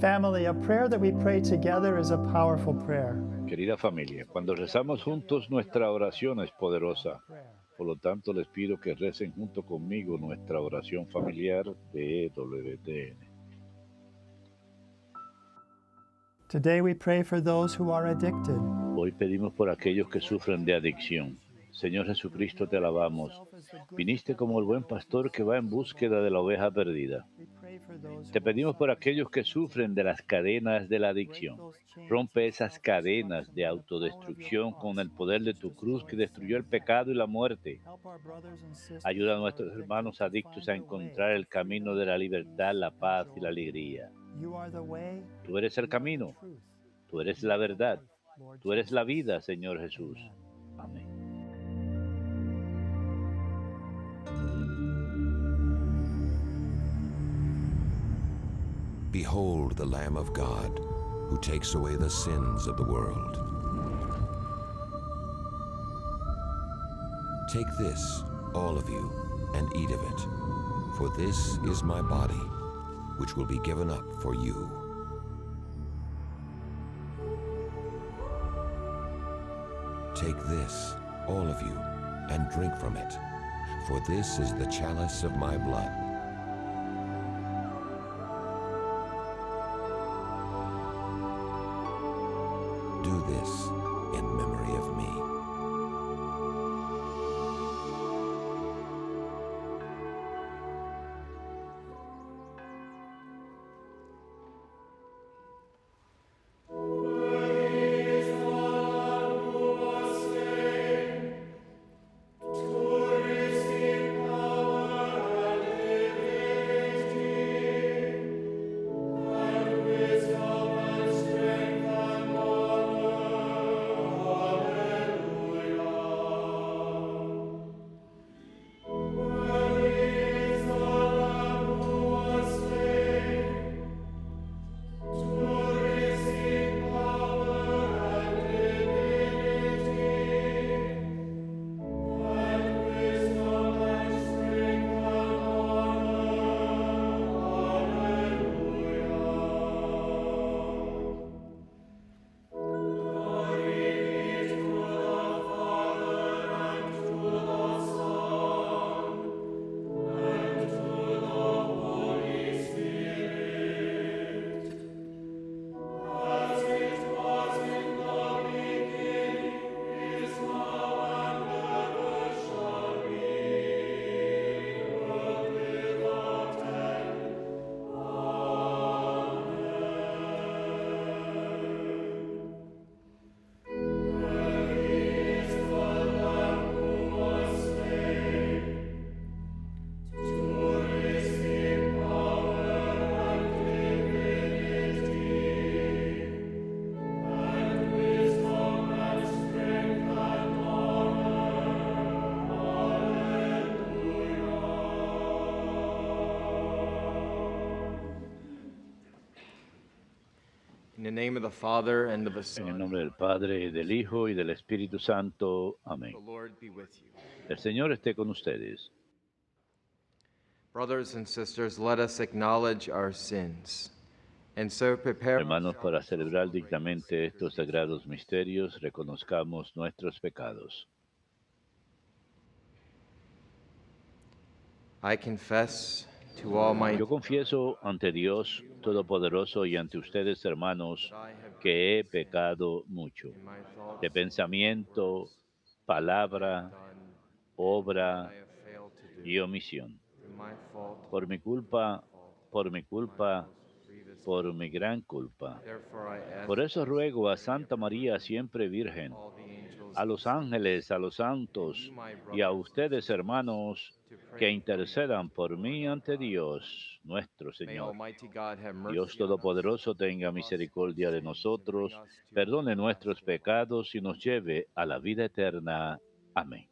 Family, a prayer that we pray together is a powerful prayer. Querida familia, cuando rezamos juntos nuestra oración es poderosa. Por lo tanto, les pido que recen junto conmigo nuestra oración familiar de EWTN. Today we pray for those who are addicted. Hoy pedimos por aquellos que sufren de adicción. Señor Jesucristo, te alabamos. Viniste como el buen pastor que va en búsqueda de la oveja perdida. Te pedimos por aquellos que sufren de las cadenas de la adicción. Rompe esas cadenas de autodestrucción con el poder de tu cruz que destruyó el pecado y la muerte. Ayuda a nuestros hermanos adictos a encontrar el camino de la libertad, la paz y la alegría. Tú eres el camino, tú eres la verdad, tú eres la vida, Señor Jesús. Amén. Behold the Lamb of God, who takes away the sins of the world. Take this, all of you, and eat of it, for this is my body, which will be given up for you. Take this, all of you, and drink from it, for this is the chalice of my blood. Do this in memory of me. In the name of the Father, and of the En el Son, nombre del Padre, del Hijo y del Espíritu Santo. Amén. the Lord be with you. El Señor esté con ustedes. Brothers and sisters, let us acknowledge our sins, and so prepare. Hermanos, para celebrar dignamente estos sagrados misterios, reconozcamos nuestros pecados. I confess to Almighty Yo confieso ante Dios Todopoderoso y ante ustedes, hermanos, que he pecado mucho, in my thoughts, de pensamiento, palabra, obra I have failed to do. y omisión. Through my fault, Por mi culpa, por mi gran culpa. therefore I ask Por eso ruego a Santa María, siempre Virgen, all the angels a los ángeles, a los santos y a ustedes, hermanos, que intercedan por mí ante Dios, nuestro May Señor. Almighty God have mercy Dios on us, Todopoderoso tenga misericordia de nosotros, perdone nuestros pecados y nos lleve a la vida eterna. Amén.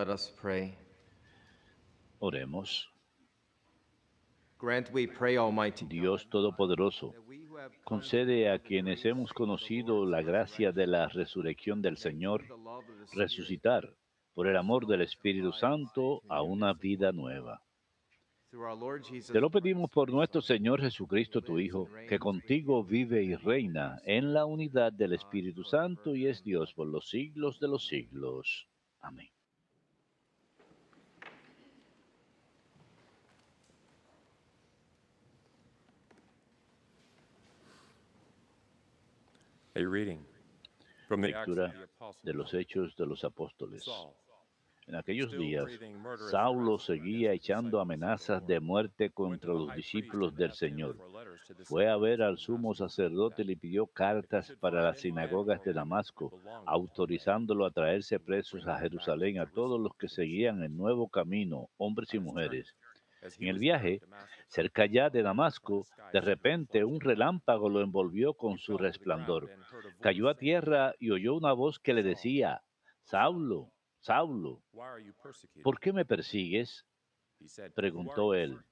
Let us pray. Oremos. Grant, we pray, Almighty Dios God, Todopoderoso, that we who have concede a contemplated the quienes grace hemos of the conocido Lord's la gracia de la resurrection, resurrección del and Señor, through the love of the Spirit, resucitar por el amor del Espíritu lives Santo to a una newness of vida life. nueva. Through our Lord Jesus Te lo pedimos Christ, por your nuestro Son, Señor Jesucristo, who tu lives and Hijo, que reigns with contigo you vive y and in the reina Holy Spirit, en la unidad del God, Espíritu forever Santo y es and Dios por ever. los siglos de los siglos. Amén. A reading from the Acts of Lectura the Apostles. de los Hechos de los Apóstoles. Saul, En aquellos still días, breathing murderous Saulo threats seguía against the echando disciples of the amenazas de Lord, muerte went to contra the los high priest discípulos and del asked him Señor. for letters to the Fue a synagogues ver of al sumo Damascus, sacerdote y that le pidió if he cartas should para find las any man sinagogas or de woman Damasco, belonging to autorizándolo a traerse he would presos bring a them back to Jerusalén a todos los que Jerusalem in seguían chains. el nuevo camino, hombres y On his journey, mujeres. as he En el was nearing viaje, Damascus, cerca ya de lo, from the Damasco, sky de shone a repente un reflection of light. relámpago lo envolvió He con su fell to the ground resplandor. and heard a voice Cayó a saying, tierra y oyó una voz que le Saul, decía, Saulo, Saulo, why are you persecuting ¿por me? qué me persigues? He said, who are Preguntó you, él. Lord?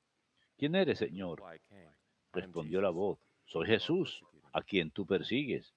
¿Quién eres, And the Señor? reply came, I am Respondió la Jesus, voz. Soy whom you are Jesús, persecuting. a quien tú persigues.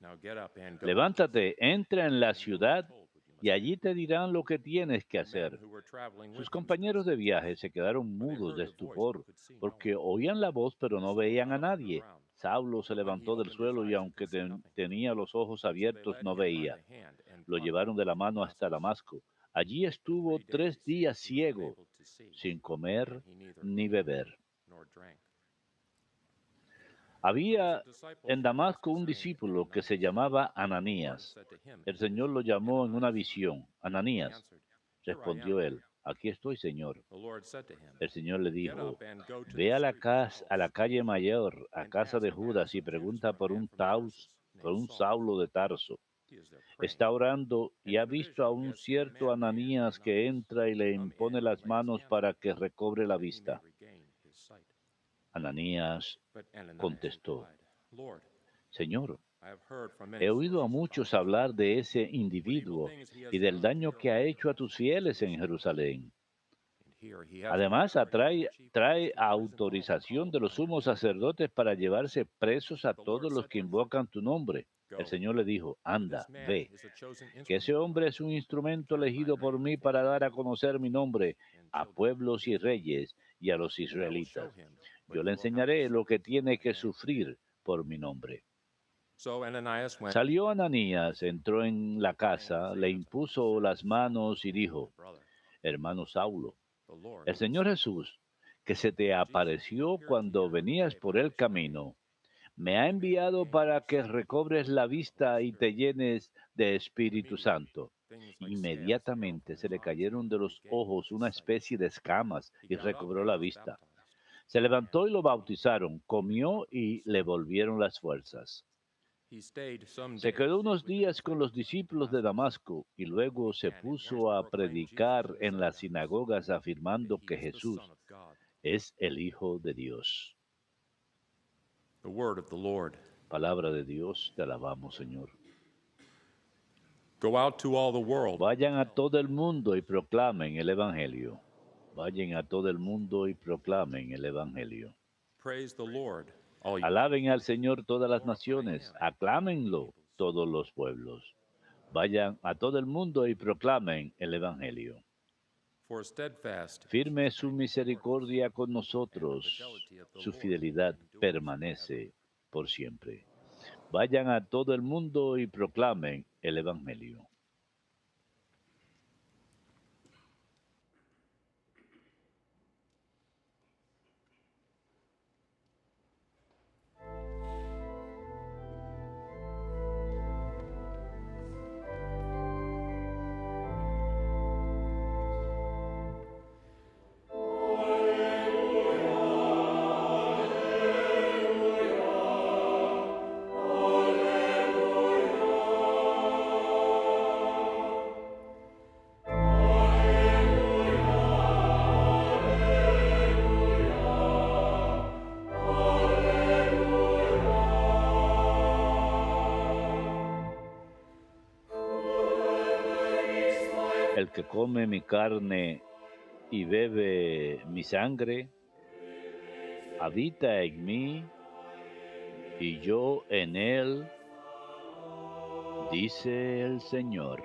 Now get up and go. Levántate, entra en la And you will be ciudad told what you y must allí do. te dirán lo que tienes que The men hacer. who were traveling Sus with him stood compañeros de viaje speechless, se quedaron for they mudos heard de the voice but estupor, could see no porque one. oían la voz pero no Saul veían got a up from the nadie. ground, Saulo se but when he levantó del opened his suelo y eyes, he aunque could see nothing. tenía los ojos So they abiertos led no him by veía. the hand and Lo brought llevaron him de la to mano hasta Damascus. Damasco. Allí estuvo 3 3 days días he was ciego, unable to see, sin comer and he neither ni ate beber. nor drank. Había en Damasco un discípulo que se llamaba Ananías. El Señor lo llamó en una visión. Ananías. Respondió él, aquí estoy, Señor. El Señor le dijo, ve a a la calle mayor, a casa de Judas, y pregunta por por un Saulo de Tarso. Está orando y ha visto a un cierto Ananías que entra y le impone las manos para que recobre la vista. Ananías contestó, Señor, he oído a muchos hablar de ese individuo y del daño que ha hecho a tus fieles en Jerusalén. Además, trae autorización de los sumos sacerdotes para llevarse presos a todos los que invocan tu nombre. El Señor le dijo, anda, ve, que ese hombre es un instrumento elegido por mí para dar a conocer mi nombre a pueblos y reyes y a los israelitas. Yo le enseñaré lo que tiene que sufrir por mi nombre. Salió Ananías, entró en la casa, le impuso las manos y dijo, hermano Saulo, el Señor Jesús, que se te apareció cuando venías por el camino, me ha enviado para que recobres la vista y te llenes de Espíritu Santo. Inmediatamente se le cayeron de los ojos una especie de escamas y recobró la vista. Se levantó y lo bautizaron, comió y le volvieron las fuerzas. Se quedó unos días con los discípulos de Damasco y luego se puso a predicar en las sinagogas afirmando que Jesús es el Hijo de Dios. Palabra de Dios, te alabamos, Señor. Go out to all the world. Vayan a todo el mundo y proclamen el Evangelio. Vayan a todo el mundo y proclamen el Evangelio. Praise the Lord, all you Alaben al Señor todas las naciones, aclámenlo todos los pueblos. Vayan a todo el mundo y proclamen el Evangelio. for steadfast. Firme es su misericordia con nosotros, su fidelidad permanece por siempre. Vayan a todo el mundo y proclamen el Evangelio. El que come mi carne y bebe mi sangre, habita en mí y yo en él, dice el Señor.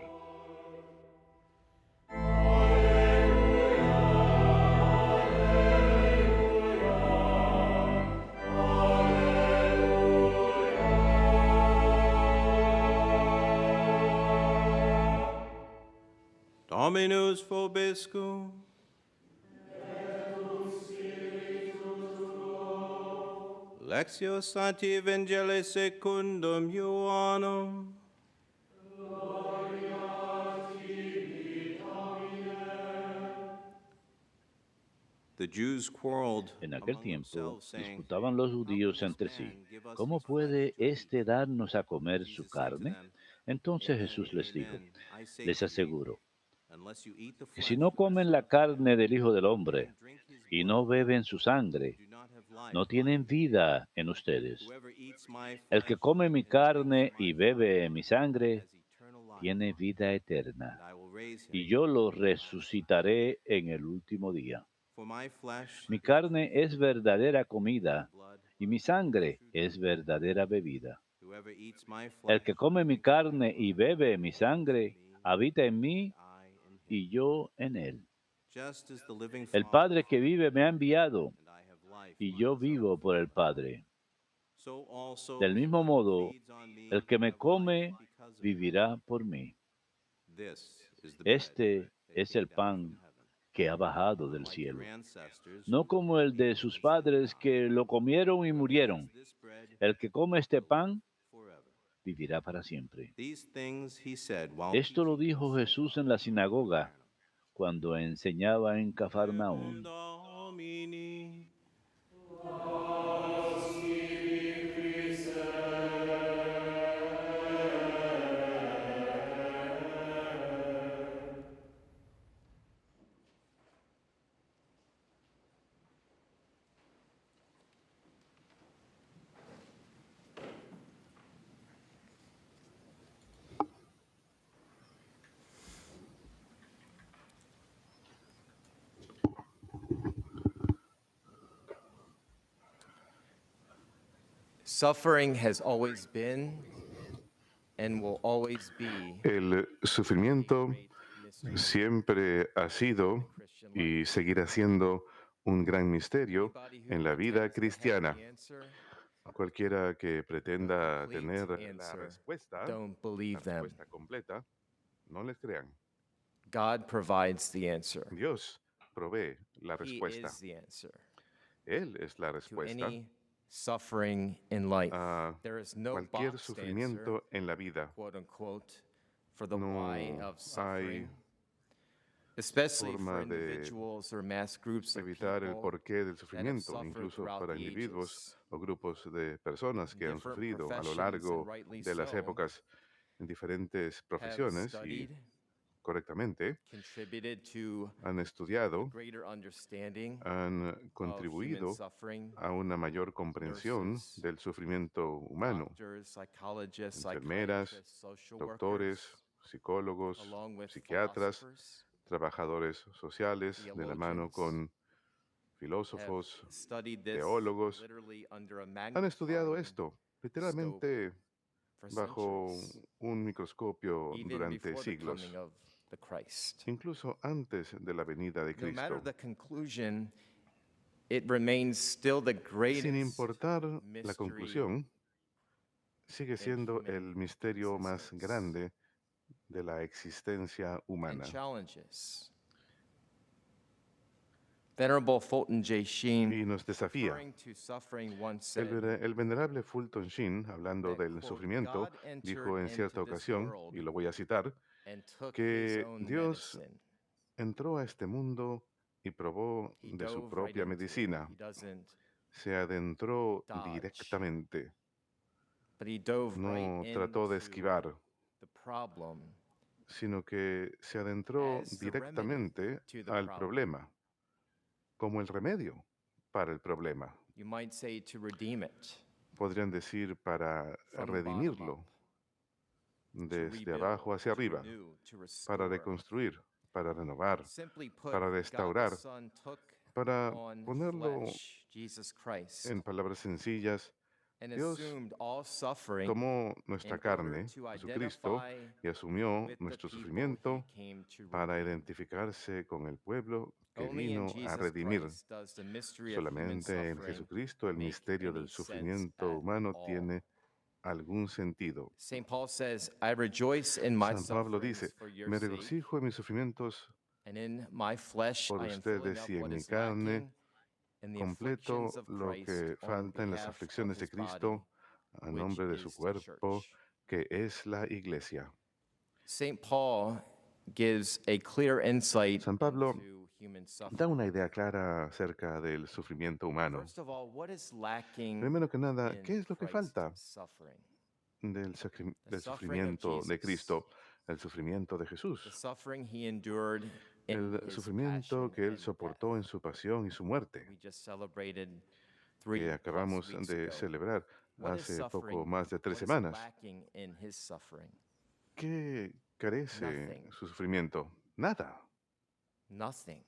Dominus vobiscum. Lectio Sancti Evangelii secundum Ioannum. The Jews quarreled En aquel among tiempo themselves, saying, disputaban los "How judíos can this entre sí, man give us ¿cómo his flesh puede to eat?" éste darnos a comer su Jesus said to carne? them, Entonces "Amen, Jesús les dijo, amen, I say les to you, aseguro, unless you eat the que si flesh no of the comen Son la of Man carne del Hijo del Hombre and drink his y blood, no beben su you sangre, do not have life no in tienen you. vida en ustedes. Whoever eats my El que flesh come mi and drinks carne my y blood bebe mi sangre has eternal life, tiene vida and eterna, I will raise him y yo lo at the last day. resucitaré en el último día. For my flesh Mi is carne true, es verdadera and my comida blood y mi is sangre true es drink. verdadera bebida. Whoever eats my El flesh que and come mi drinks my carne y blood bebe mi abides in sangre me, habita en and mí I in him. y yo en él. Just as the living El Father Padre que vive me ha enviado and I have life y on yo this earth, vivo por el Padre. so also Del the mismo one who modo, feeds on me el que will me have life come because of me. vivirá por mí. This is the bread Este that es came el down from pan heaven. que ha bajado Not del like your cielo, ancestors no como who el de ate sus this and padres died. que lo comieron y Whoever eats murieron. this bread El que come este will live pan forever. vivirá para siempre. These things he said while Esto lo teaching in the dijo Jesús synagogue en la in sinagoga Capernaum. cuando enseñaba en Verbum Cafarnaún. Domini. Suffering has always been and will always be El sufrimiento great mystery siempre ha sido Christian y life. seguirá siendo un gran misterio Anybody who en la vida pretends to have cristiana. the answer, Cualquiera que the pretenda complete tener la answer, respuesta, don't believe them. completa, no les crean. God provides the answer. Dios provee la He respuesta. is the answer Él es la to respuesta any suffering in life. a There is no cualquier boxed answer, sufrimiento en la vida. quote unquote, for the No why of hay suffering, especially for forma de individuals or mass groups of evitar el people porqué del that have sufrimiento, suffered incluso throughout para the individuos ages. o grupos de personas que han Different sufrido a lo professions, largo and rightly de las so, épocas en diferentes have profesiones y studied, correctamente contributed to han a estudiado, greater understanding han of human contribuido suffering. a una mayor comprensión Nurses, del sufrimiento humano. doctors, psychologists, Enfermeras, psychiatrists, social doctores, workers, psicólogos, along with psiquiatras, philosophers, trabajadores sociales, de la mano con theologians, have filósofos, studied this teólogos, literally under a han estudiado magnifying esto scope literalmente for bajo centuries, un microscopio even durante before the siglos, coming of the Christ. incluso antes de la venida de No matter Cristo. the conclusion, it remains still the Sin greatest importar la mystery conclusión, sigue in siendo human el misterio más existence. grande de la existencia And humana. challenges. Venerable Fulton J. Sheen, Y nos desafía. referring to suffering, once said, El venerable Fulton Sheen, hablando that, del quote, sufrimiento, "God entered dijo en cierta into this ocasión, world y lo voy a citar, and took his que own Dios medicine." entró a este mundo y probó He de su dove right propia into it. medicina. He doesn't Se adentró dodge, directamente, but he dove no right trató de into esquivar, the problem sino que se adentró as the remedy directamente to the al problem. problema, como el remedio para el problema. You might say to redeem it Podrían decir para from bottom redimirlo up, to desde rebuild, abajo hacia to arriba, renew, to para restore. reconstruir, para renovar, Simply put, para God the restaurar, Son took para on ponerlo flesh, Jesus Christ, en palabras sencillas. and Dios assumed all suffering tomó nuestra in order carne, to Jesucristo, identify y asumió with the nuestro people he sufrimiento came to para redeem. identificarse con el pueblo que Only in vino a Jesus redimir. Christ does the mystery of human Solamente en suffering Jesucristo el make misterio any del sense sufrimiento at humano all. tiene algún sentido. St. Paul says, I rejoice in my San Pablo sufferings dice, for your me sake, regocijo en mis sufrimientos and in my flesh por I am filling ustedes up y en what mi is carne lacking in the completo afflictions of lo Christ que on falta en las behalf of aflicciones de his body, Cristo a which nombre de su is the cuerpo, church. que es la iglesia. St. Paul gives a clear insight San Pablo into human da suffering. una idea clara acerca del sufrimiento humano. First of all, what is lacking Primero que nada, in ¿qué es lo que Christ's falta suffering? The del suffering of sufrimiento de Jesus, Cristo? El sufrimiento de the Jesús. suffering he endured in El his sufrimiento passion que él and soportó en death. su pasión y su muerte, We just celebrated que 3+ acabamos weeks de ago. celebrar What is hace poco suffering? más de 3 What is semanas. lacking in his suffering? ¿Qué carece Nothing. su sufrimiento? Nada. Nothing.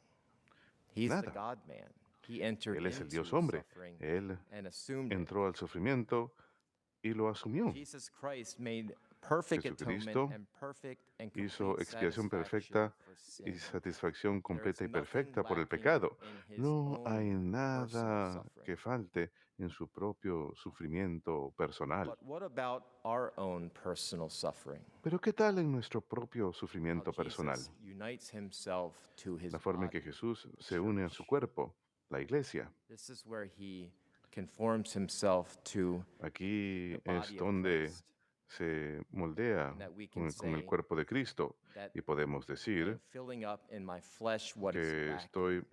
He's the Nada. God-man. He entered Él es el into Dios hombre. suffering Él and assumed it. entró al sufrimiento y lo asumió. Jesus Christ made perfect atonement Jesucristo and perfect and hizo complete expiación satisfaction perfecta for y sin. satisfacción completa y There is nothing perfecta por el lacking pecado. in his No hay own personal nada suffering. que falte en su propio sufrimiento personal. But what about our own personal suffering? Pero ¿qué tal en nuestro propio How sufrimiento personal? Jesus unites himself to his La forma en que body, Jesús the se une a su church. cuerpo, la iglesia. This is where he conforms himself to Aquí the es body of donde Christ, se moldea and that we can con el say cuerpo de Cristo that y podemos I am decir filling up in my flesh what is que lacking. estoy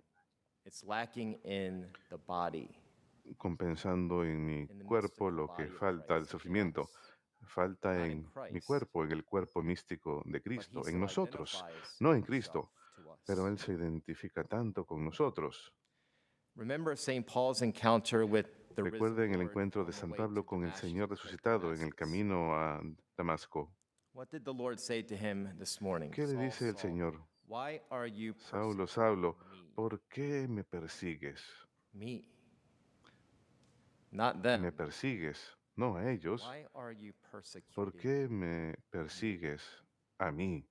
It's lacking in the body. compensando en mi In the midst of cuerpo the lo que body of falta el Christ in sufrimiento. us. Falta Not in en mi Christ, cuerpo, en el cuerpo místico de but he Cristo, so en nosotros, identifies no en himself Cristo, to us. pero Él se identifica tanto con nosotros. Remember St. Paul's encounter with the risen Recuerden el Lord encuentro on de the San way Pablo to con el Señor Damascus, resucitado en el Damascus. camino a Damasco. What did the Lord say to him this morning? ¿Qué le Saul, dice el Saul, Señor? why are you Saulo, persecuting Saulo, me? ¿por qué me persigues? Me, not them. Me persigues, no a ellos. Why are you ¿Por persecuting? qué me persigues a mí?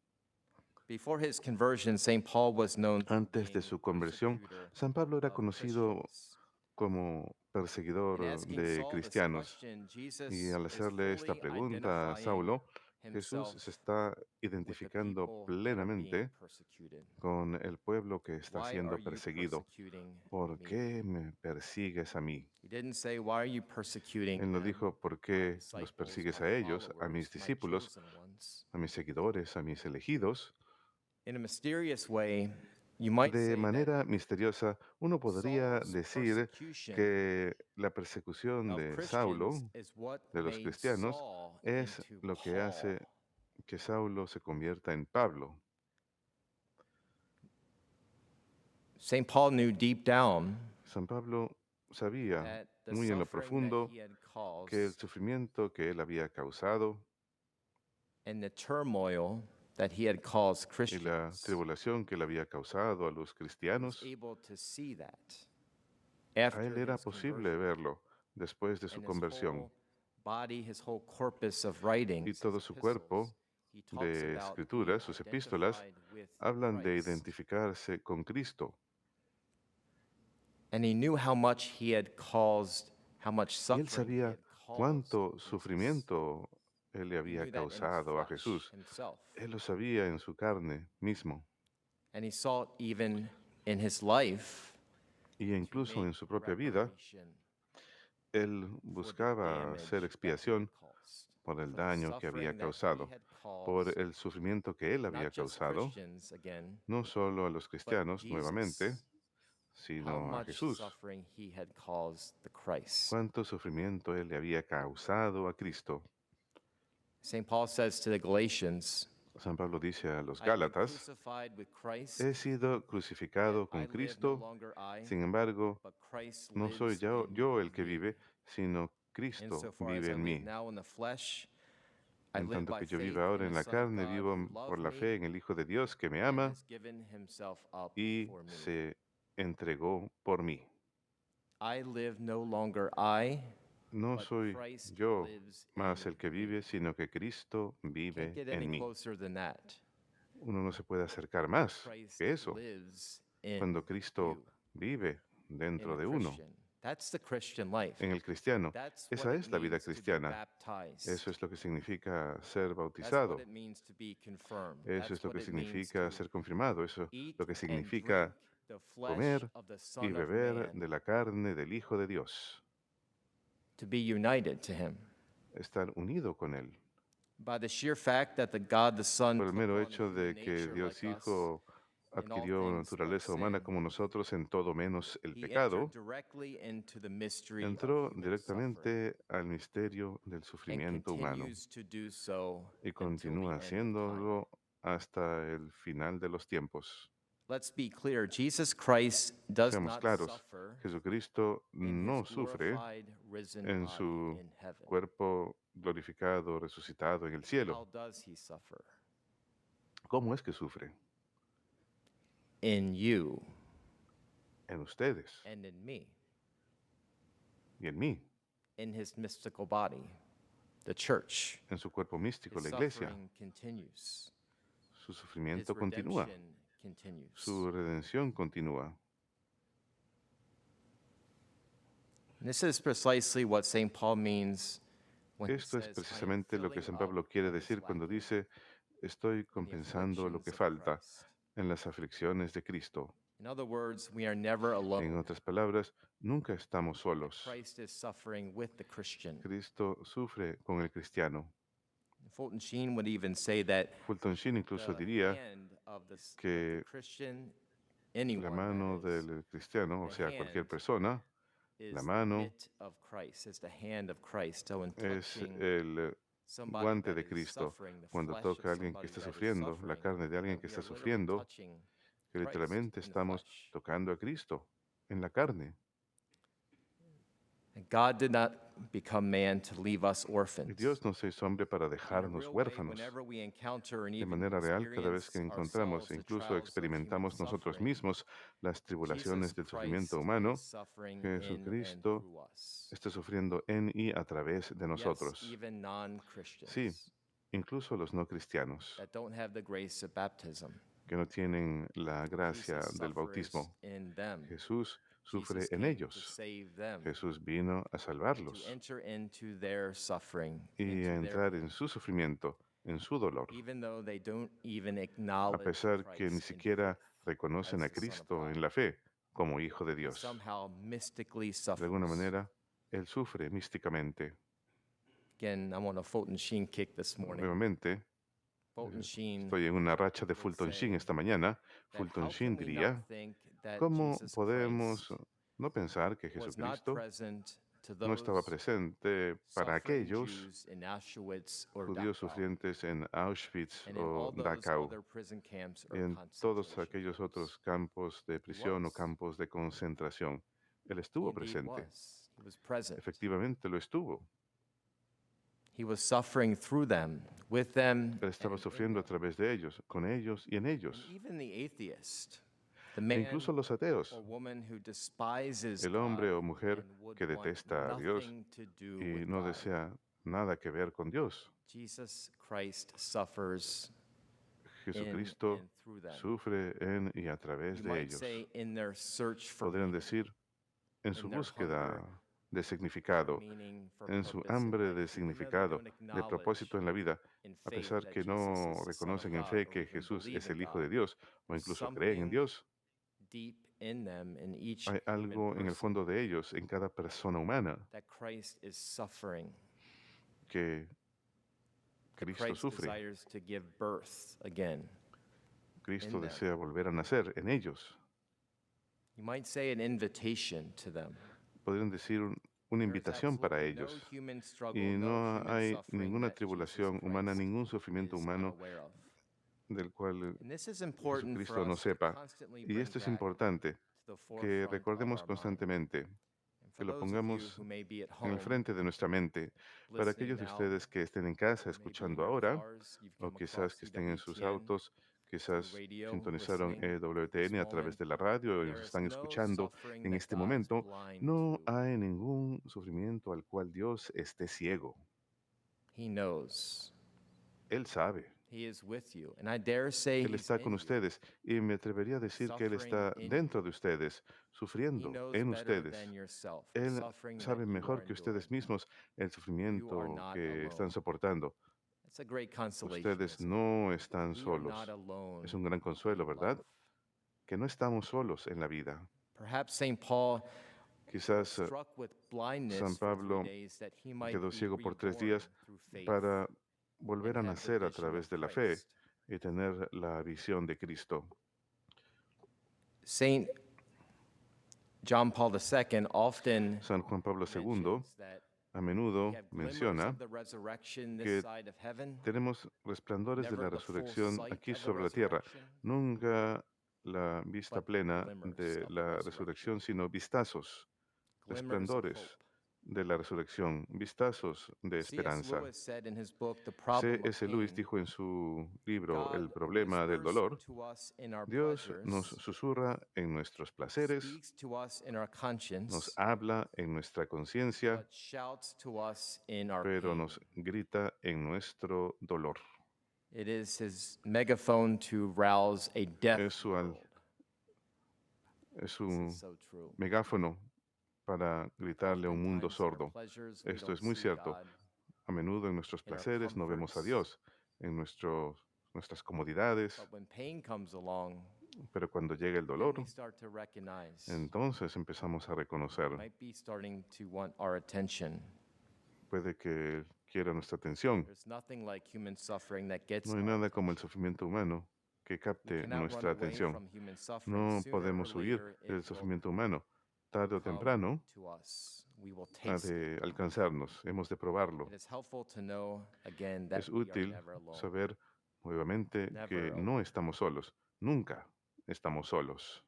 Before his conversion, St. Paul was known for Antes de being su conversión, persecutor San Pablo era of conocido Christians. como In perseguidor asking de Saul this cristianos. question, Jesus Y al is hacerle esta fully pregunta a identifying Saulo, Jesús himself se está with the identificando people that are being plenamente persecuted. con el pueblo que está Why siendo are you perseguido. persecuting ¿Por me? qué me persigues a mí? He didn't say, why are you persecuting Él no them, dijo, ¿por my qué los disciples, persigues my a ellos, a mis followers, my discípulos, chosen ones? a mis seguidores, a mis elegidos? In a mysterious way, you might De say that manera misteriosa, uno podría Saul's decir persecution que la persecución of de Saulo, Christians is what de los made cristianos, Saul es into lo que Paul. hace que Saulo se convierta en Pablo. St. Paul knew deep down San Pablo sabía that the muy en lo suffering that profundo he had caused que el sufrimiento que él había causado and the turmoil that he had caused y la Christians, tribulación que él había causado a los he was cristianos, able to see that a after él era his posible conversion. verlo después de su And his conversión. whole body, his whole corpus of writings, Y todo his su epistles, cuerpo he talks de about escrituras, being sus epístolas, identified with hablan de Christ. identificarse con Cristo. And he knew how much he had caused, how much Y suffering él he sabía had caused cuánto Jesus. sufrimiento él le He había knew that in his causado a flesh Jesús. himself. Él lo sabía en su carne mismo. And he saw it even in his life Y to incluso make en su propia vida, reparation él for the buscaba damage hacer that he expiación had caused, por el for the daño que había suffering that he causado, had por caused, el sufrimiento que él había not just causado, Christians again, no solo a los but cristianos nuevamente, Jesus, how sino a much Jesús. suffering he had caused the Christ. Cuánto sufrimiento él le había causado a Cristo. St. Paul says to the Galatians, San Pablo dice a los I have been Gálatas, crucified with Christ, he sido yet crucificado I con live no Cristo, longer I, sin embargo, but Christ no soy lives yo, in yo el que me. vive, sino Cristo Insofar as vive I en live mí. now in the flesh, I En live tanto by que yo faith vivo ahora in en the la Son of carne, God vivo who por loved la me fe en el Hijo de Dios que me and ama has given himself up y for me. se entregó por mí. I live no longer I, No but soy Christ yo lives más in el que me. vive, sino que Cristo Can't vive get any en mí. closer than that. Uno no se puede acercar más Christ que eso. lives in Cuando Cristo you, vive in dentro a de uno, Christian. That's the Christian life. en el cristiano, That's what esa it es la vida means to be cristiana. baptized. Eso es lo que significa ser That's what bautizado. it means to be confirmed. Eso That's es lo what que it means significa to ser confirmado. Eso es eat lo que and significa drink the flesh comer of the y Son of beber de Man, la carne del Hijo de Dios. to be united to him. Estar unido con Él. By the sheer fact that the God the Son Por el took mero on hecho human de que nature Dios like us, Hijo in all adquirió things but naturaleza humana sin, como nosotros en todo menos el he pecado, entered directly into the mystery of entró human suffering directamente al misterio del and sufrimiento humano continues to do so y until the continúa end of time. haciéndolo hasta el final de los tiempos. Let's be clear, Jesus Christ does Seamos not claros, suffer Jesucristo in no his sufre glorified risen en body su in heaven. cuerpo glorificado, resucitado en el cielo. How does he suffer? ¿Cómo es que sufre? In you En ustedes and in me, y en mí, in his mystical body, the church. en su cuerpo místico, His la iglesia. suffering continues. Su His sufrimiento continúa, redemption continues. su redención continúa. This is precisely what St. Paul means when he Esto es says, "I am precisamente lo que filling San Pablo up quiere what is decir cuando lacking dice, estoy in the compensando lo que afflictions of falta Christ." en las aflicciones de Cristo. In other words, we are never En alone. otras palabras, nunca estamos solos. Christ is suffering with the Christian. Cristo sufre con el cristiano. Fulton Sheen would even say that Fulton Sheen incluso the diría hand of the que Christian, la anyone mano that is, del cristiano, o the sea, cualquier hand persona, is la the mano mitt of Christ, is the hand of Christ. So in es touching el somebody guante that de is Cristo. suffering, the Cuando flesh toca a of alguien que somebody está that is sufriendo, la suffering, carne de alguien que we está are literally sufriendo, touching que Christ literalmente in the estamos flesh. tocando a Cristo en la carne. And God did not become man to leave us Y orphans. Dios no se hizo hombre para In a dejarnos real way, huérfanos. whenever we encounter and De even manera real, cada vez que experience encontramos ourselves e the incluso trials of human experimentamos nosotros suffering, mismos las tribulaciones Jesus del Christ sufrimiento humano, is suffering in and Jesucristo through us. está sufriendo en y a través de Yes, nosotros. even non-Christians Sí, incluso los no cristianos, that don't have the grace of baptism. que no tienen la gracia Jesus del suffers bautismo. in them. Jesús sufre Jesus en came to ellos. save them, Jesús vino a and salvarlos to enter into their suffering, y into a their entrar pain, en su sufrimiento, en su dolor, even though they don't even a acknowledge pesar que ni Christ in siquiera faith reconocen as a the Son of Cristo God. en la fe como Hijo de He Dios. somehow mystically De alguna suffers. manera, Él sufre místicamente. Again, I'm on a Fulton Sheen kick this morning. Nuevamente, Fulton Sheen estoy en una racha de would Fulton say Sheen esta mañana. that Fulton how Sheen can we diría, not think that ¿cómo Jesus podemos Christ no pensar que was not Jesucristo present to no estaba those presente para suffering aquellos Jews in Auschwitz or judíos Dachau, sufrientes en Auschwitz and in o all those Dachau other prison camps y or en todos concentration aquellos camps? otros campos de prisión o was. campos de concentración? Él He estuvo indeed presente. was. He was present. Efectivamente lo estuvo. He was suffering through them, with them, Él estaba and in sufriendo a them. través de ellos, con ellos y en ellos. And even the atheist, the E man incluso los ateos, or woman who despises el hombre God o mujer and would que want detesta a Dios nothing to do y with no God. desea nada que ver con Dios. Jesus Christ suffers in Jesucristo and through them. sufre en y a través You de might ellos. say in their search for Podrían meaning, decir, en su in their búsqueda hunger de significado, meaning, for en su purpose in hambre life, de even though they significado, don't de propósito en la vida, in a faith pesar that que Jesus no is the Son of reconocen en God fe or que even Jesús believe es in el Hijo God, de Dios o there's incluso creen en something Dios, deep in them, in each hay human algo en el person, fondo de ellos, en cada persona humana, that Christ is suffering. que That Cristo Christ sufre. desires to give birth again. Cristo in them. desea volver a nacer en ellos. You might say an invitation to them. Podrían decir una There is invitación para absolutely no ellos. human struggle, Y no no human hay suffering ninguna that Jesus tribulación humana, Christ ningún sufrimiento is humano unaware of. del cual And this is important for Jesucristo no us to sepa. constantly Y bring esto es back importante, to the que forefront of recordemos our mind. constantemente. And que lo pongamos en el frente de nuestra mente. Para aquellos de ustedes que estén en casa escuchando ahora, o quizás que estén en sus autos, quizás sintonizaron WTN a través de la radio y nos están escuchando en este momento, no hay ningún sufrimiento al cual Dios esté ciego. He knows. Él sabe. He is with you. And I dare say Él he's está in con you. ustedes y me atrevería a decir que Él está Suffering in dentro you. de ustedes, He sufriendo knows en better ustedes. than yourself the Él suffering that sabe you mejor are que ustedes enduring. mismos el You are sufrimiento not que están alone. soportando. It's a great consolation, Ustedes isn't it? no están We are not solos. alone Es un gran consuelo, in ¿verdad? life. Que no estamos solos en la vida. Perhaps St. Paul Quizás struck with blindness San for 3 Pablo days that he might quedó be ciego por 3 reborn días through faith para volver a and have the nacer a vision través of de la fe Christ. y tener la visión de Cristo. Saint John Paul II often San Juan Pablo II mentions that a we menudo have glimmers menciona of the resurrection que this side of heaven, tenemos resplandores de never la the full resurrección sight aquí of the sobre la tierra. resurrection, Nunca la vista but plena glimmers de of the la resurrection. resurrección, sino vistazos, Glimmers of resplandores hope. de la resurrección, vistazos de C.S. esperanza. Lewis said in his book, The Problem of C.S. Lewis Pain, dijo en su libro El God problema del whispers dolor, to us in our Dios nos pleasures, susurra en nuestros placeres, speaks to us in our nos conscience, habla en nuestra conciencia, but shouts to us in our pero pain. nos grita en nuestro dolor. It is his megaphone to rouse a deaf Es su, world. es This su is so true. megáfono para gritarle a un mundo Oftentimes in our sordo. pleasures, we Esto don't es muy see cierto. God. A menudo en nuestros in our placeres no vemos a comforts. Dios, en nuestras comodidades, But when pain comes along, pero cuando llega el then dolor, we start to recognize entonces empezamos a reconocer. might be starting to want our attention. Puede que quiera nuestra atención. There's nothing like human suffering that gets No hay our nada como el attention. sufrimiento humano que We capte cannot run nuestra away atención. from human suffering. No Sooner podemos or huir later, del it will sufrimiento humano. Tarde o come temprano to us. We will ha taste de it. alcanzarnos. Hemos de probarlo. It is helpful to know again that Es we are útil never alone. saber nuevamente que Never no alone. estamos solos. Nunca estamos solos.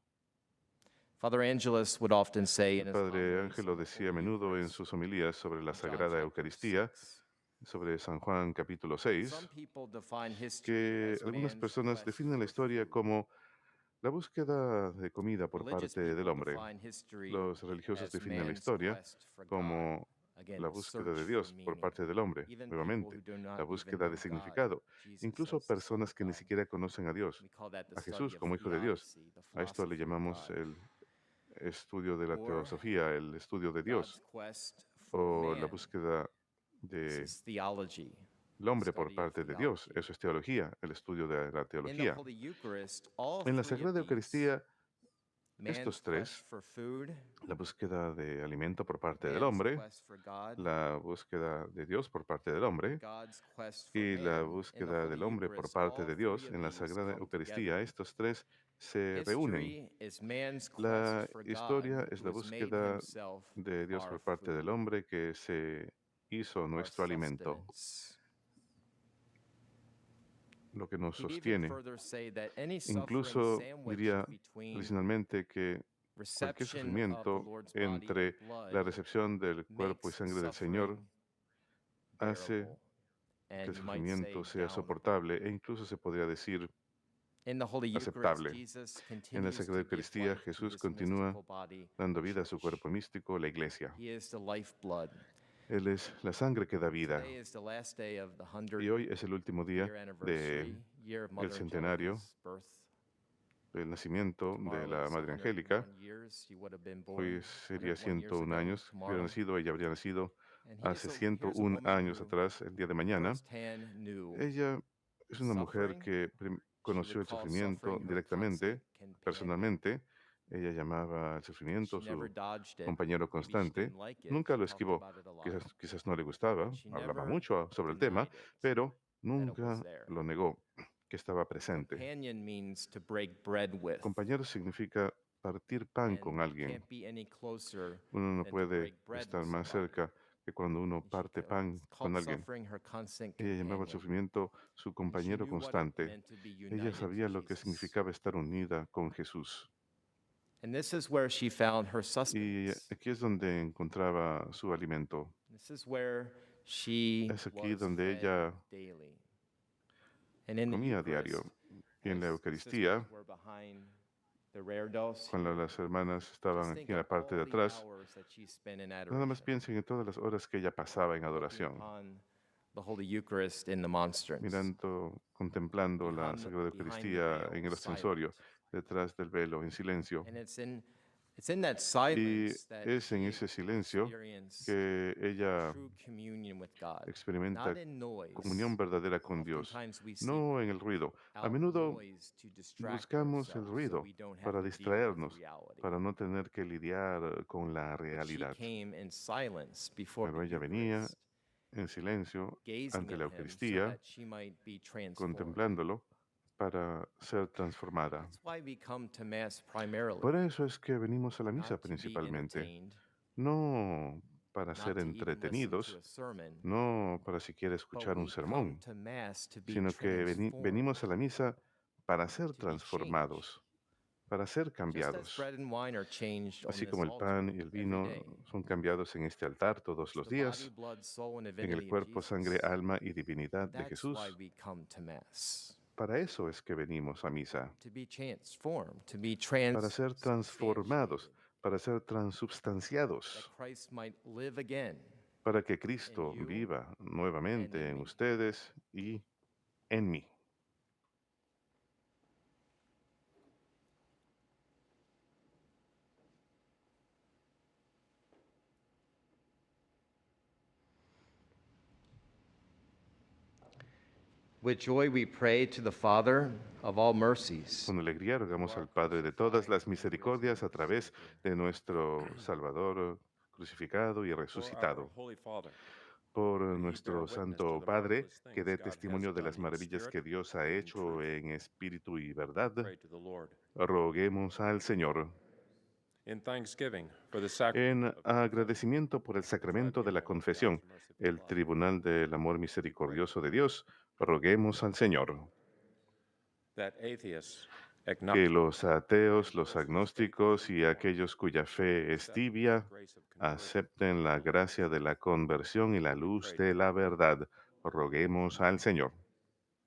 Father Angelus would often say in El his Padre homilies Ángelo on the decía a Holy menudo en Eucharist, sus homilías sobre la John Sagrada chapter Eucaristía, 6, sobre San Juan capítulo 6, some people define history que as algunas man's personas quest definen la for historia food. como la búsqueda de comida por Religious parte del people hombre. define history Los religiosos as definen la man's historia quest for God. como Again, la the búsqueda search de for Dios por meaning. parte del hombre, Even people nuevamente, who do not la even búsqueda know de God, significado, Jesus incluso as the Son of personas que ni God. siquiera conocen a Dios, We call that the a study Jesús of como Hijo de Dios. theodicy, the A esto le philosophy of llamamos God. el estudio de la Or teosofía, el estudio de Dios, God's quest for o la man. búsqueda This del is theology. hombre por study of parte de Dios. theology. Eso es teología, el estudio de la In the teología. Holy Eucharist, all En la three of Sagrada these, Eucaristía, man's estos quest tres, for food, la búsqueda de alimento por parte del man's hombre, quest for God, la búsqueda de Dios por parte del hombre God's quest for y la man, in the búsqueda del Holy hombre por Eucharist, parte all de Dios three of en la these Sagrada come Eucaristía, together. estos tres se reúnen. History is man's La quest for God, historia es la who has made búsqueda himself de Dios our por parte del food, hombre que se hizo our nuestro alimento, sustenance. lo que nos He'd even sostiene. further say that any suffering Incluso sandwiched diría between adicionalmente que cualquier reception of the sufrimiento Lord's body entre and blood la recepción del cuerpo y makes sangre del Señor suffering hace bearable. que And el you might say sufrimiento sea downable. soportable e incluso se podría decir In the Holy Eucharist, aceptable. Jesus En la continues Sagrada to give Eucaristía, life to Jesús his continúa mystical body, dando the vida a su church. cuerpo místico, la iglesia. He is the lifeblood. Él es la sangre que da vida. Today is the last day of the Y hoy es el último día 100-year anniversary, year of Mother centenario Angelica's birth. del nacimiento de Tomorrow la is Madre 101 Angélica. years he would have been Hoy born, sería 101 years 101 ago años que hubiera tomorrow. nacido, ella habría nacido And he is hace here's a 101 woman años who atrás, el día de mañana. firsthand knew Ella es una mujer suffering. que conoció el She would call sufrimiento suffering her directamente, constant companion. personalmente. Ella llamaba al sufrimiento She never su dodged it. compañero Maybe she constante. didn't like it. Nunca She lo talked esquivó. about it a lot. Quizás no le gustaba, She hablaba never mucho sobre el tema, denied it, pero that it was nunca there. lo negó, que estaba presente. Companion means to break bread with. Compañero significa partir pan And con you alguien. can't be any closer Uno no than to puede break bread estar with más somebody. cerca que cuando uno And she parte pan con called alguien. suffering her constant Ella llamaba al companion. sufrimiento su And she compañero knew what it constante. meant to be Ella united sabía to lo que Jesus. significaba estar unida con Jesús. And this is where she found her Y sustenance. aquí es donde encontraba su alimento. This is where she Es aquí was donde fed ella daily. And in the comía a diario. Eucharist, Y en la as Eucaristía, sisters were behind the reredos cuando here, las hermanas just estaban think aquí en la of parte de all the atrás, hours that she spent in nada más adoration, piensen en todas las horas que ella pasaba en looking adoración, upon the Holy Eucharist in the monstrance. mirando, contemplando la Sagrada Behind the Eucaristía veil, en el ascensorio, silent. detrás del velo, en silencio. And it's in that Y silence that es en she ese silencio experienced que ella true communion with God, experimenta not in noise. comunión verdadera con Dios, Oftentimes we seek no en el ruido. A out menudo noise to distract buscamos el ourselves so ruido we don't have para to deal with distraernos, reality. para no tener que lidiar con la But she realidad. came in silence before Pero the ella venía Eucharist, en silencio gazing ante at la him so Eucaristía, that she might be transformed. contemplándolo para ser transformada. That's why we come to Mass primarily, Por eso es que venimos a la misa not to be principalmente, entertained, no para not ser to even listen to entretenidos, a sermon, no para siquiera but escuchar un we come sermón, to Mass to be sino que venimos a transformed, la misa para ser to be changed. transformados, para ser Just as cambiados. bread and wine are changed on Así this como el altar pan y el every vino day. son cambiados en este altar todos It's los the body, días, blood, soul, and en divinity el of cuerpo, sangre, Jesus. alma y divinidad de That's Jesús. why we come to Mass. Para eso es que venimos a misa, To be transformed, to be para ser transformados, para ser that transubstanciados, Christ might live again. para que Cristo you viva and nuevamente in en me. ustedes y en mí. With joy we pray to the Father of all mercies. Con alegría rogamos al Padre de todas las misericordias a través de nuestro Salvador crucificado y For our resucitado, Holy Father, por that he nuestro bear witness to Santo the Padre, marvelous que things dé God testimonio has de done las in maravillas que spirit Dios ha and in hecho truth. en espíritu y verdad. Pray to the Lord. Roguemos al Señor. In thanksgiving for the sacrament En of confession, agradecimiento por el sacramento de la confesión, el Tribunal del Amor Misericordioso de Dios, roguemos al Señor. that atheists, Que agnostics, los ateos, los agnósticos y aquellos cuya fe es tibia acepten la gracia de la conversión y la luz de la verdad. Roguemos al Señor.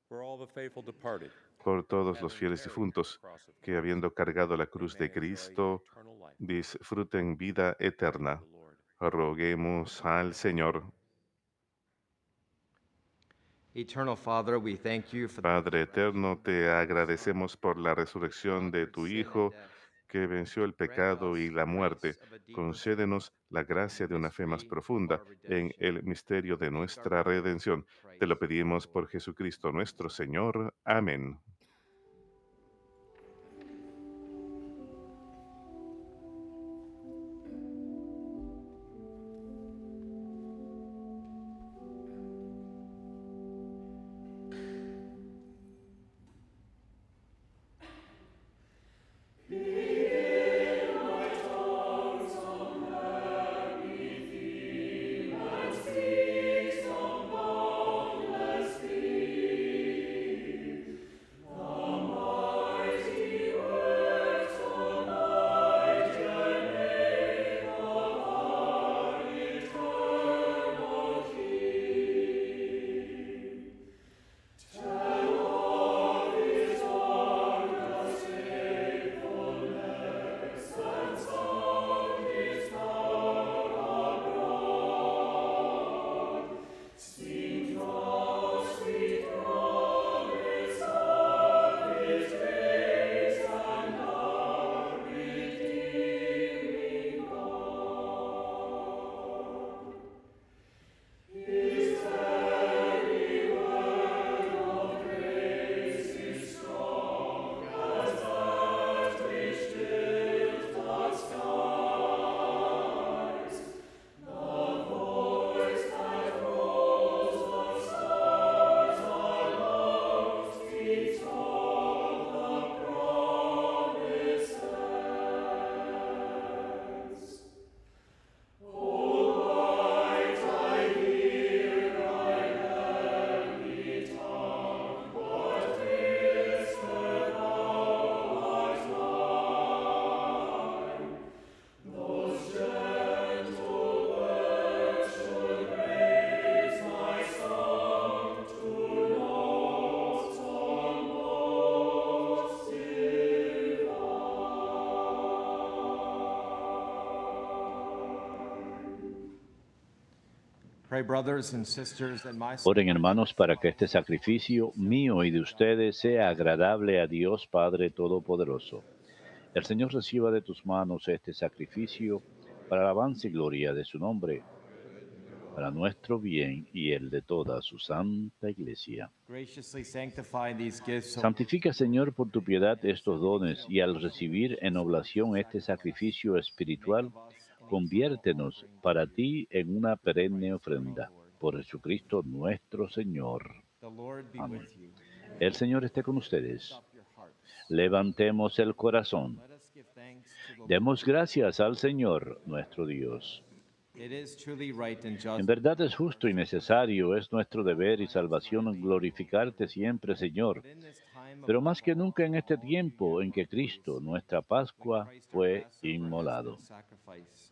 for all the faithful departed, Por todos having los fieles carried difuntos the cross of que Christ, habiendo cargado la cruz may de enjoy Cristo eternal life. disfruten vida Pray to eterna. the Lord. Roguemos al Señor. Eternal Father, we thank you for the Padre eterno, resurrection te of agradecemos por la resurrección de conquered tu sin and Hijo death. que venció el Grant pecado us y la the muerte. grace of a deeper Concédenos la gracia de una fe más mystery profunda of our en redemption. el misterio de Through our nuestra Lord redención. Te lo Christ pedimos our por Lord. Jesucristo nuestro Señor. Amén. Pray, brothers and sisters, that my Oren, hermanos, para que este sacrificio mío y de ustedes sea agradable a Dios Padre Todopoderoso. El Señor reciba de tus manos este sacrificio para alabanza y gloria de su nombre, para nuestro bien y el de toda su santa Iglesia. graciously sanctify these gifts, O Santifica, Señor, por tu piedad estos dones, y al recibir en oblación este sacrificio espiritual, conviértenos para ti en una perenne ofrenda. Por Jesucristo nuestro Señor. the Lord be Amén. with you. El Señor esté con ustedes. Up your hearts. Levantemos el corazón. Let us give thanks to the Lord. Demos gracias al Señor, nuestro Dios. It is truly right and En just, verdad es justo y necesario, es nuestro deber y salvación glorificarte siempre, Señor. in this time of Pero más que nunca en este tiempo en que Cristo, nuestra Pascua, fue inmolado. sacrifice.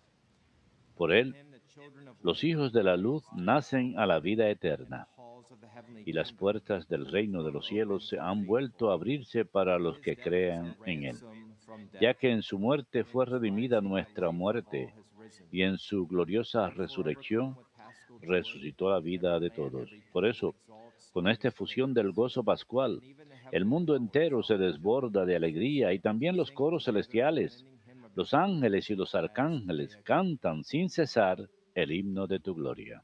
Por él, Him, the children of los hijos de la luz nacen a la vida eterna, halls of the heavenly y las kingdom, puertas del reino de los cielos se han vuelto a abrirse para los que his crean death en él, ransom from death, ya que en su muerte fue redimida nuestra muerte, has risen. y en su gloriosa resurrección With paschal joy, resucitó la vida de todos. Por eso, con esta efusión del gozo pascual, el mundo entero se desborda de alegría, y también los coros celestiales, los ángeles y los arcángeles cantan sin cesar el himno de tu gloria.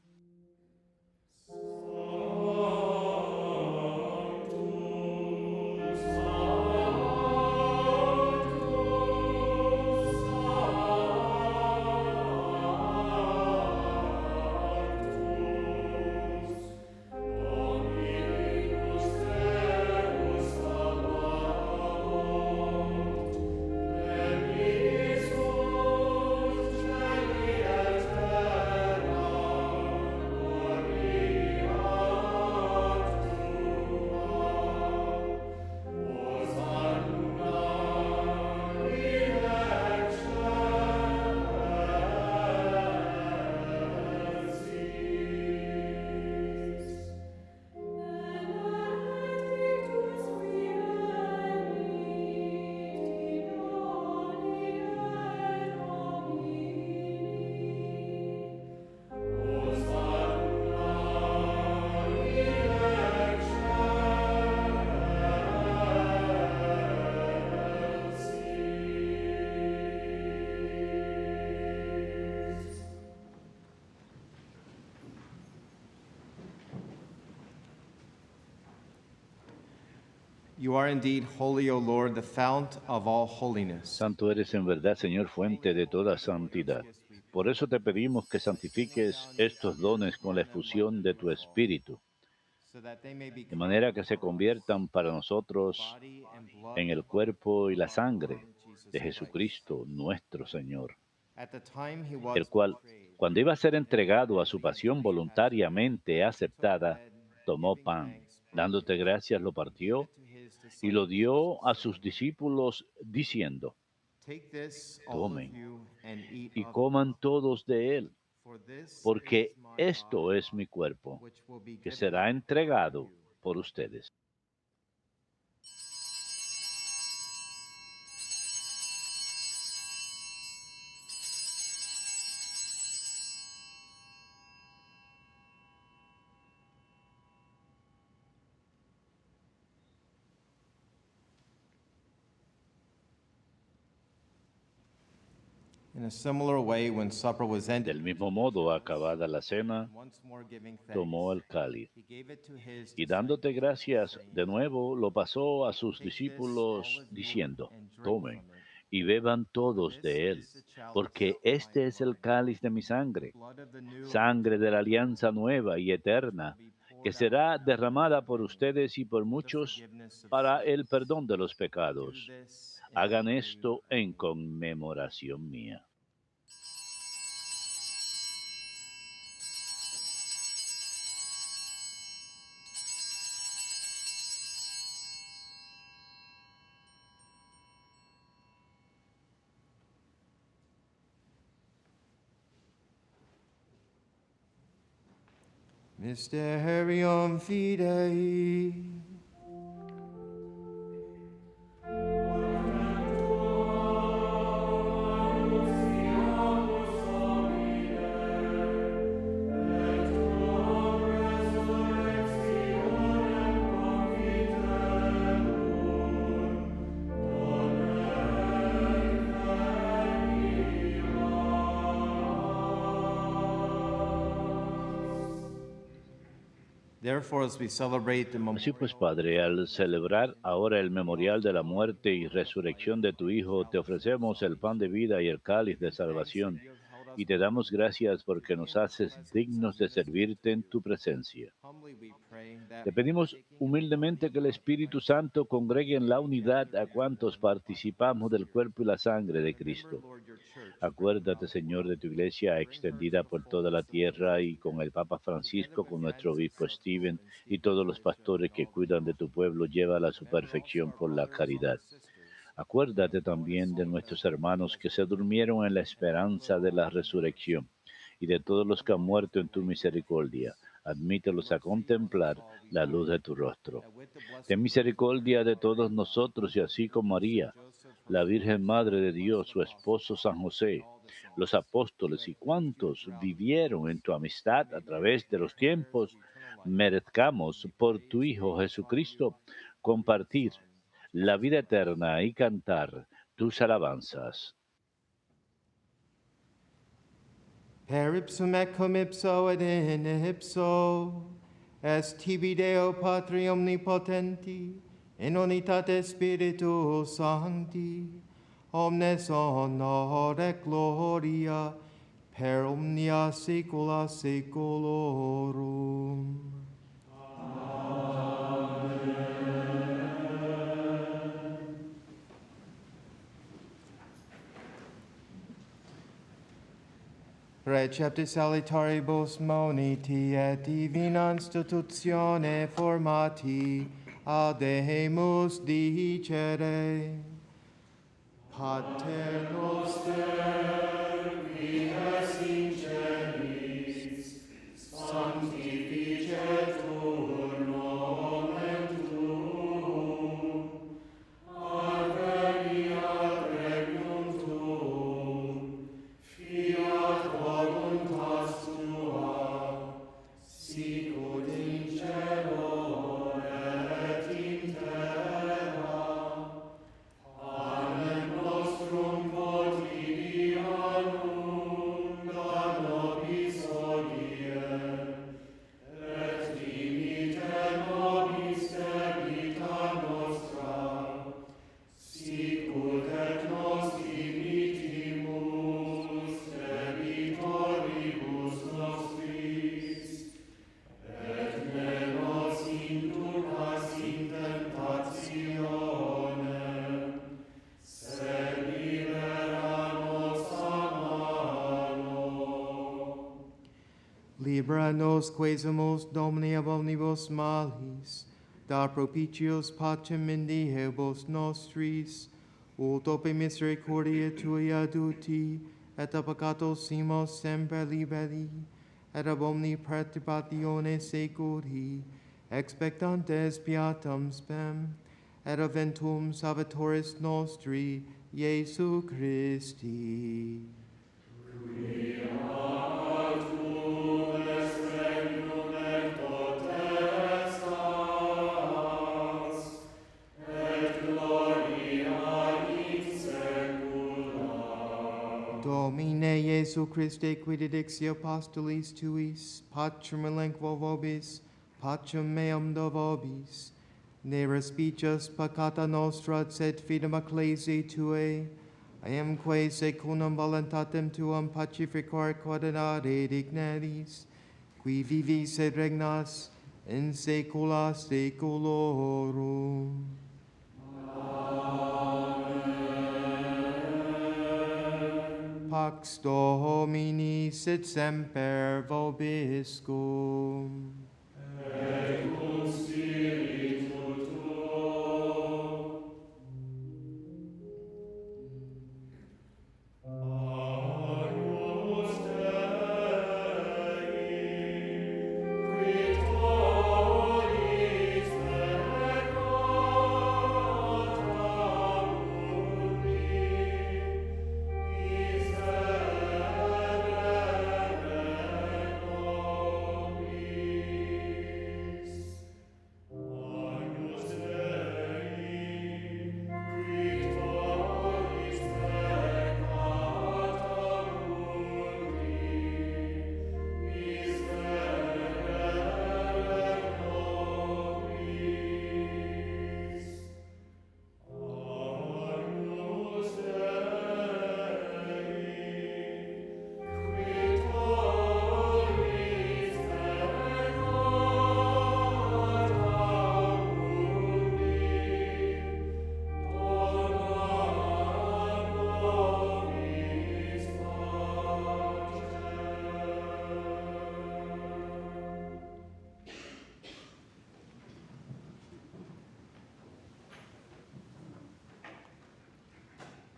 You are indeed holy, O Lord, the fount of all holiness. Santo eres en verdad, Señor, fuente de toda santidad. Por eso te pedimos que santifiques estos dones con la efusión de tu Espíritu, So that they may de become manera que se conviertan para nosotros body and blood en el cuerpo y la sangre Jesus de Christ. Jesucristo, nuestro Señor, At the time he was el cual, betrayed, cuando iba a ser entregado a su pasión voluntariamente aceptada, tomó pan, dándote gracias, lo partió to his y lo disciples, dio a sus discípulos, diciendo: Take this, all Tomen of you, and eat y of it, coman todos de él, for this porque is my esto body, es mi cuerpo, which will be que given será up entregado for you. por ustedes. In a similar way, when supper was ended, Del mismo modo, acabada la cena, once more giving thanks, tomó el cáliz he gave it to his y dándote disciples, gracias saying, de nuevo lo pasó a sus Take this, discípulos all of you, diciendo: and drink Tomen from it. y beban todos de él, porque este es el cáliz de mi sangre, Blood of the new sangre de la alianza nueva y eterna, que será derramada por ustedes y por muchos para el perdón de los pecados. Hagan esto en conmemoración mía. Mysterium Fidei. Therefore, as we celebrate the Así pues, Padre, al celebrar ahora el memorial de la muerte y resurrección de tu Hijo, te ofrecemos el pan de vida y el cáliz de salvación, y te damos gracias porque nos haces dignos de servirte en tu presencia. Te pedimos humildemente que el Espíritu Santo congregue en la unidad a cuantos participamos del cuerpo y la sangre de Cristo. Acuérdate, Señor, de tu iglesia extendida por toda la tierra y con el Papa Francisco, con nuestro obispo Stephen y todos los pastores que cuidan de tu pueblo, llévala a su perfección por la caridad. Acuérdate también de nuestros hermanos que se durmieron en la esperanza de la resurrección y de todos los que han muerto en tu misericordia. Admítelos a contemplar la luz de tu rostro. Ten misericordia de todos nosotros y así como María, la Virgen Madre de Dios, su esposo San José, los apóstoles y cuantos vivieron en tu amistad a través de los tiempos, merezcamos por tu Hijo Jesucristo compartir la vida eterna y cantar tus alabanzas. Per ipsum et cum ipso et in ipso, est tibi Deo Patri omnipotenti, in unitate Spiritus Sancti, omnes honor et gloria, per omnia saecula saeculorum. Recepti salitaribus moniti et divina institutione formati, ademus dicere. Pater noster, qui es in celis, sanctificetur nomen tuum, adveniat regnum tuum, fiat voluntas tua, sicut in cielo et in terra. Panem nostrum quotidianum da nobis hodie, et dimitte nobis debita nostra, sicut et nos dimittimus debitoribus nostris, et ne nos inducas in tentationem, sed libera nos a malo. Libera nos quesumus Domini ab omnibus malis, da propitios pacem in diebus nostris, ut ope misericordia Tui aduti, et a peccatos simos semper liberi, et ab omni perturbatione securi, expectantes beatam spem, et eventum salvatoris nostri, Iesu Christi. Domine Iesu Christe, qui didixi apostolis tuis, pacem elenquo vobis, pacem meam do vobis, ne respicis peccata nostra, sed fidem ecclesiae Tuae, eamque secundum voluntatem Tuam pacificare quadinare digneris, qui vivis et regnas in saecula saeculorum. Pax Domini sit semper vobiscum.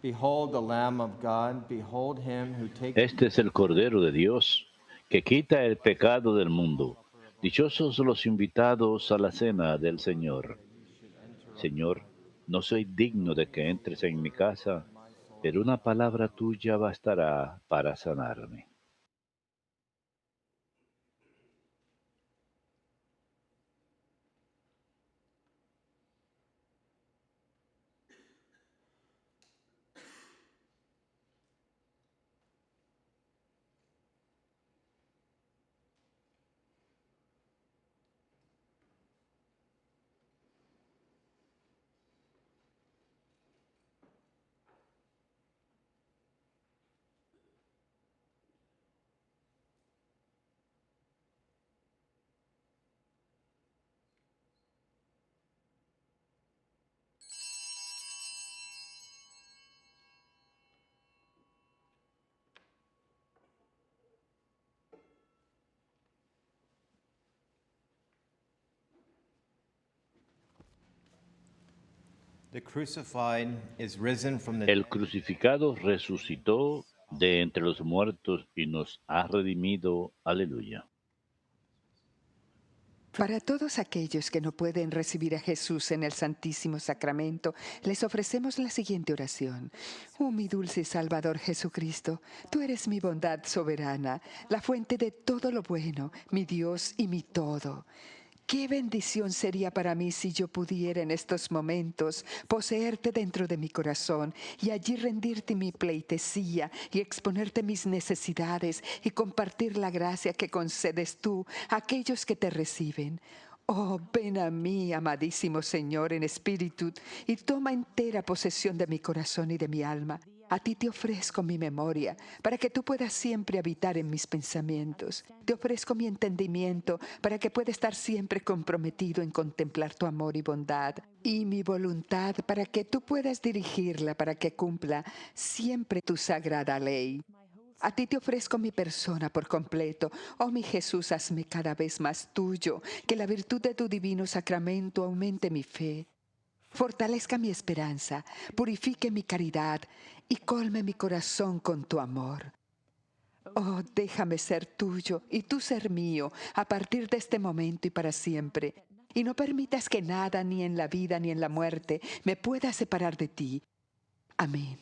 Behold the Lamb of God, behold him who takes Este es el Cordero de Dios, que quita el pecado del mundo. Dichosos los invitados a la cena del Señor. Señor, no soy digno de que entres en mi casa, pero una palabra tuya bastará para sanarme. the crucified is risen from the El crucificado resucitó de entre los muertos y nos ha redimido. Aleluya. Para todos aquellos que no pueden recibir a Jesús en el Santísimo Sacramento, les ofrecemos la siguiente oración. Oh, mi dulce Salvador Jesucristo, tú eres mi bondad soberana, la fuente de todo lo bueno, mi Dios y mi todo. Qué bendición sería para mí si yo pudiera en estos momentos poseerte dentro de mi corazón y allí rendirte mi pleitesía y exponerte mis necesidades y compartir la gracia que concedes tú a aquellos que te reciben. Oh, ven a mí, amadísimo Señor, en espíritu, y toma entera posesión de mi corazón y de mi alma. A ti te ofrezco mi memoria, para que tú puedas siempre habitar en mis pensamientos. Te ofrezco mi entendimiento, para que pueda estar siempre comprometido en contemplar tu amor y bondad. Y mi voluntad, para que tú puedas dirigirla, para que cumpla siempre tu sagrada ley. A ti te ofrezco mi persona por completo. Oh, mi Jesús, hazme cada vez más tuyo, que la virtud de tu divino sacramento aumente mi fe, fortalezca mi esperanza, purifique mi caridad y colme mi corazón con tu amor. Oh, déjame ser tuyo y tú ser mío a partir de este momento y para siempre. Y no permitas que nada, ni en la vida ni en la muerte, me pueda separar de ti. Amén.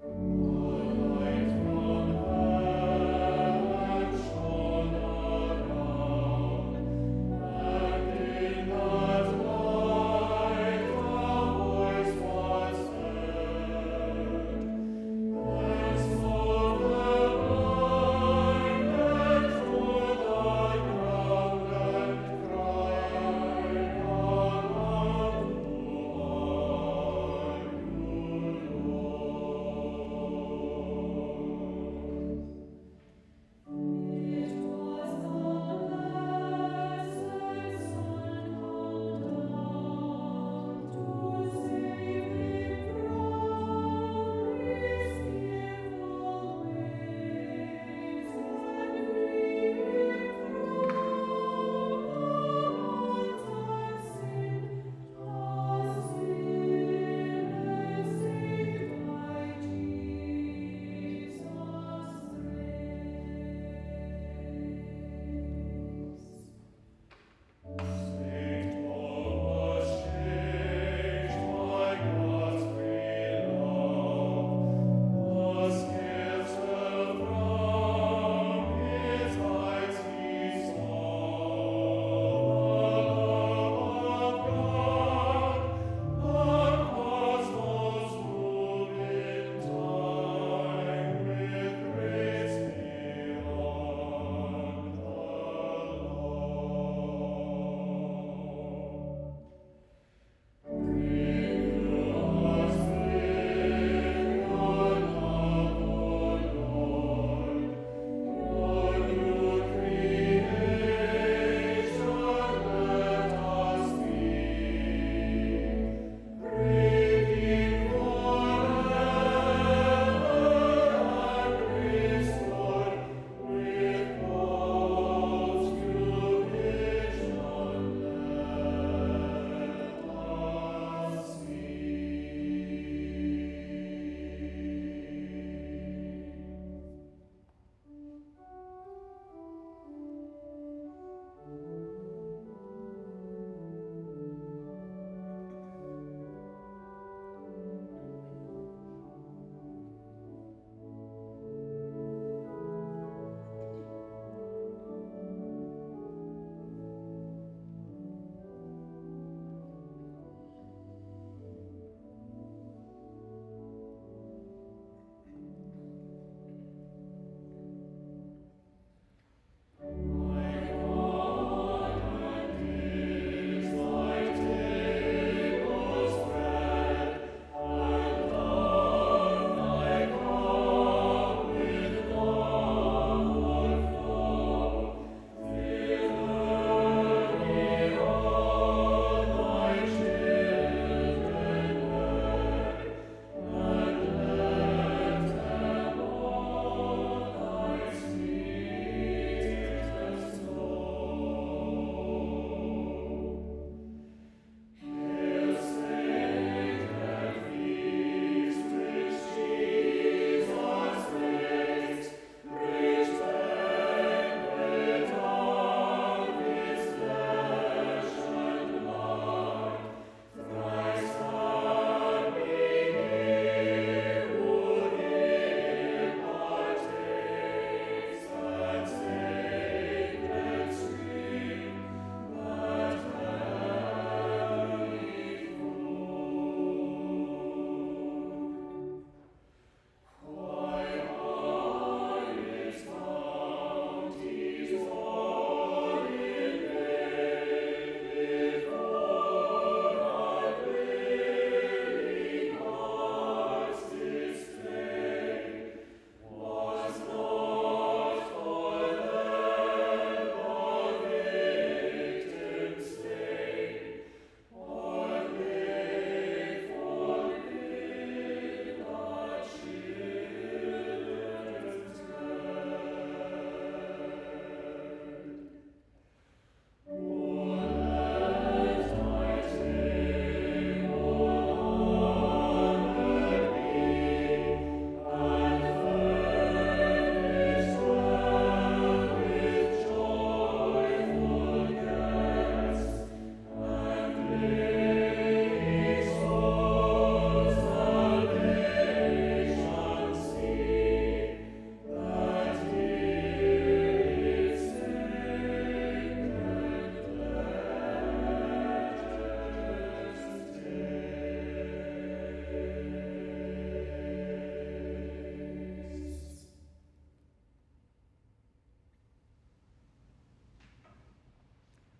Oh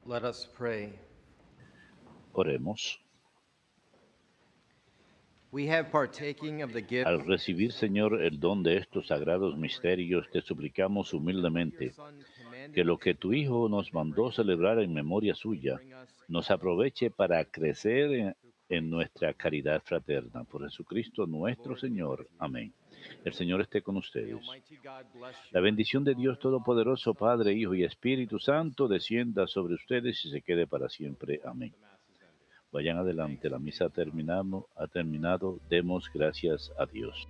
Let us pray. Oremos. We have partaking of the gift Al recibir, Señor, el don de estos sagrados misterios, te suplicamos humildemente que lo que tu Hijo nos mandó celebrar en memoria suya nos aproveche para crecer en nuestra caridad fraterna. Por Jesucristo nuestro Señor. Amén. El Señor esté con ustedes. La bendición de Dios Todopoderoso, Padre, Hijo y Espíritu Santo, descienda sobre ustedes y se quede para siempre. Amén. Vayan adelante, la misa ha terminado. Demos gracias a Dios.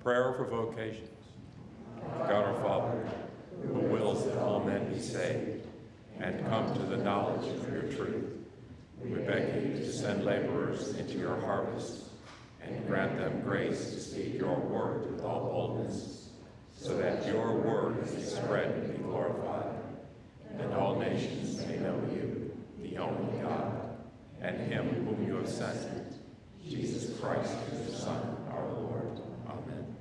Prayer for vocations. God our Father, who wills that all men be saved and come to the knowledge of your truth, we beg you to send laborers into your harvest and grant them grace to speak your word with all boldness, so that your word may spread and be glorified, and all nations may know you, the only God, and him whom you have sent, Jesus Christ, your Son, our Lord. Amen.